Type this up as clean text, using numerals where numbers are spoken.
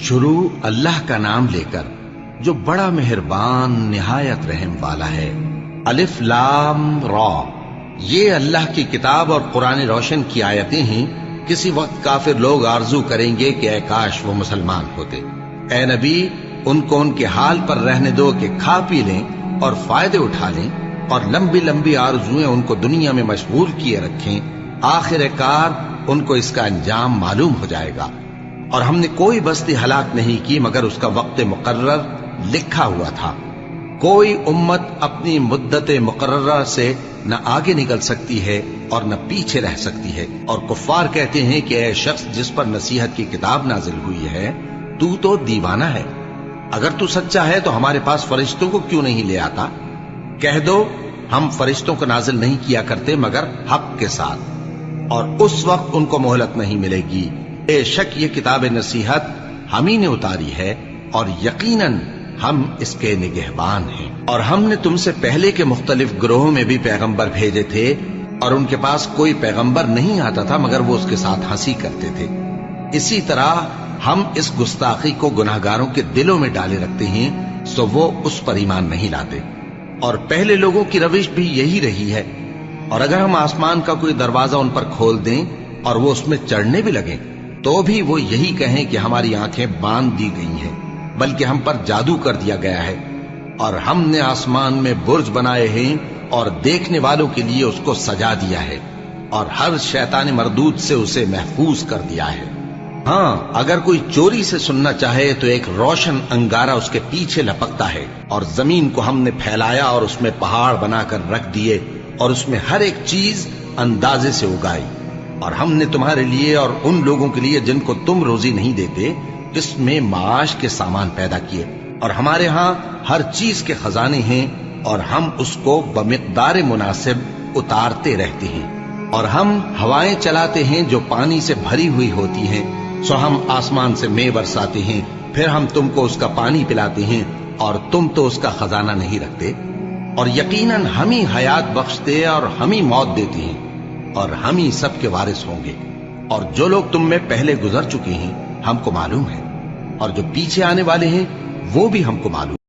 شروع اللہ کا نام لے کر جو بڑا مہربان نہایت رحم والا ہے۔ الف لام را، یہ اللہ کی کتاب اور قرآن روشن کی آیتیں ہیں۔ کسی وقت کافر لوگ آرزو کریں گے کہ اے کاش وہ مسلمان ہوتے۔ اے نبی، ان کو ان کے حال پر رہنے دو کہ کھا پی لیں اور فائدے اٹھا لیں، اور لمبی لمبی آرزویں ان کو دنیا میں مشغول کیے رکھیں۔ آخر کار ان کو اس کا انجام معلوم ہو جائے گا۔ اور ہم نے کوئی بستی ہلاک نہیں کی مگر اس کا وقت مقرر لکھا ہوا تھا۔ کوئی امت اپنی مدت مقررہ سے نہ آگے نکل سکتی ہے اور نہ پیچھے رہ سکتی ہے۔ اور کفار کہتے ہیں کہ اے شخص جس پر نصیحت کی کتاب نازل ہوئی ہے، تو دیوانہ ہے۔ اگر تو سچا ہے تو ہمارے پاس فرشتوں کو کیوں نہیں لے آتا؟ کہہ دو ہم فرشتوں کو نازل نہیں کیا کرتے مگر حق کے ساتھ، اور اس وقت ان کو مہلت نہیں ملے گی۔ بے شک یہ کتاب نصیحت ہم ہی نے اتاری ہے، اور یقیناً ہم اس کے نگہبان ہیں۔ اور ہم نے تم سے پہلے کے مختلف گروہوں میں بھی پیغمبر بھیجے تھے، اور ان کے پاس کوئی پیغمبر نہیں آتا تھا مگر وہ اس کے ساتھ ہنسی کرتے تھے۔ اسی طرح ہم اس گستاخی کو گناہگاروں کے دلوں میں ڈالے رکھتے ہیں، سو وہ اس پر ایمان نہیں لاتے۔ اور پہلے لوگوں کی روش بھی یہی رہی ہے۔ اور اگر ہم آسمان کا کوئی دروازہ ان پر کھول دیں اور وہ اس میں چڑھنے بھی لگیں تو بھی وہ یہی کہیں کہ ہماری آنکھیں باندھ دی گئی ہیں، بلکہ ہم پر جادو کر دیا گیا ہے۔ اور ہم نے آسمان میں برج بنائے ہیں اور دیکھنے والوں کے لیے اس کو سجا دیا ہے، اور ہر شیطان مردود سے اسے محفوظ کر دیا ہے۔ ہاں، اگر کوئی چوری سے سننا چاہے تو ایک روشن انگارہ اس کے پیچھے لپکتا ہے، اور زمین کو ہم نے پھیلایا اور اس میں پہاڑ بنا کر رکھ دیے، اور اس میں ہر ایک چیز اندازے سے اگائی۔ اور ہم نے تمہارے لیے اور ان لوگوں کے لیے جن کو تم روزی نہیں دیتے اس میں معاش کے سامان پیدا کیے، اور ہمارے ہاں ہر چیز کے خزانے ہیں، اور ہم اس کو بمقدار مناسب اتارتے رہتے ہیں۔ اور ہم ہوائیں چلاتے ہیں جو پانی سے بھری ہوئی ہوتی ہیں، سو ہم آسمان سے مے برساتے ہیں، پھر ہم تم کو اس کا پانی پلاتے ہیں، اور تم تو اس کا خزانہ نہیں رکھتے۔ اور یقیناً ہم ہی حیات بخشتے اور ہم ہی موت دیتے ہیں، اور ہم ہی سب کے وارث ہوں گے۔ اور جو لوگ تم میں پہلے گزر چکے ہیں ہم کو معلوم ہے، اور جو پیچھے آنے والے ہیں وہ بھی ہم کو معلوم